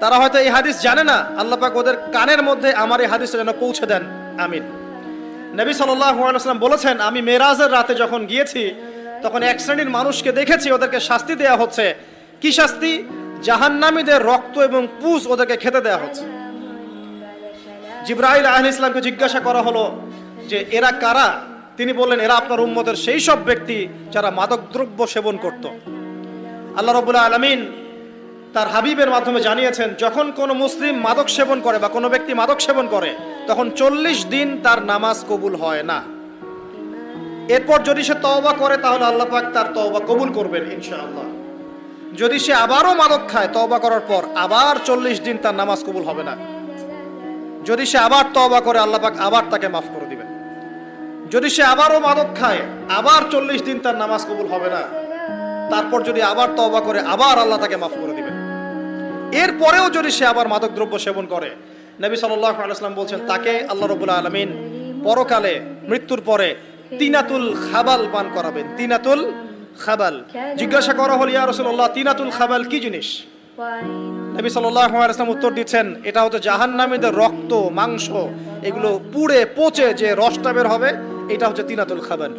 তারা হয়তো এই হাদিস জানে না, আল্লাহ পাক ওদের কানের মধ্যে আমার এই হাদিসটা যেন পৌঁছে দেন, আমিন। নবী সাল্লাল্লাহু আলাইহি ওয়াসাল্লাম বলেছেন, আমি মেরাজের রাতে যখন গিয়েছি তখন এক শ্রেণীর মানুষকে দেখেছি, ওদেরকে শাস্তি দেয়া হচ্ছে। কি শাস্তি? জাহান্নামীদের রক্ত এবং পুজ ওদেরকে খেতে দেয়া হচ্ছে। জিবরাইল আলাইহিস সালামকে জিজ্ঞাসা করা হলো যে এরা কারা? তিনি বললেন, এরা আপনার উম্মতের সেই সব ব্যক্তি যারা মাদকদ্রব্য সেবন করত। আল্লাহ রাব্বুল আলামিন তার হাবিবের মাধ্যমে জানিয়েছেন, যখন কোনো মুসলিম মাদক সেবন করে বা কোনো ব্যক্তি মাদক সেবন করে তখন 40 দিন তার নামাজ কবুল হয় না। এরপর যদি সে তওবা করে তাহলে আল্লাহ পাক তার তওবা কবুল করবেন ইনশাআল্লাহ। যদি সে আবারও মাদক খায় তওবা করার পর, আবার 40 দিন তার নামাজ কবুল হবে না। যদি সে আবার তওবা করে আল্লাহ পাক আবার তাকে মাফ করে দিবেন। যদি সে আবারও মাদক খায় আবার 40 দিন তার নামাজ কবুল হবে না। তারপর যদি আবার তওবা করে আবার আল্লাহ তাকে মাফ করে দিবেন। এরপরেও যদি সে আবার মাদকদ্রব্য সেবন করে, নবী সাল্লাল্লাহু আলাইহি ওয়াসাল্লাম বলছেন তাকে আল্লাহ রাব্বুল আলামিন পরকালে মৃত্যুর পরে তিনাতুল খাবাল পান করাবেন। তিনাতুল খাবাল। জিজ্ঞাসা করা হলো, ইয়া রাসূলুল্লাহ, তিনাতুল খাবাল কি জিনিস? নবী সাল্লাল্লাহু আলাইহি ওয়াসাল্লাম উত্তর দিচ্ছেন, এটা হচ্ছে জাহান্নামীদের রক্ত, মাংস, এগুলো পুড়ে পচে যে রসটা বের হবে, এটা হচ্ছে তিনাতুল খাবাল।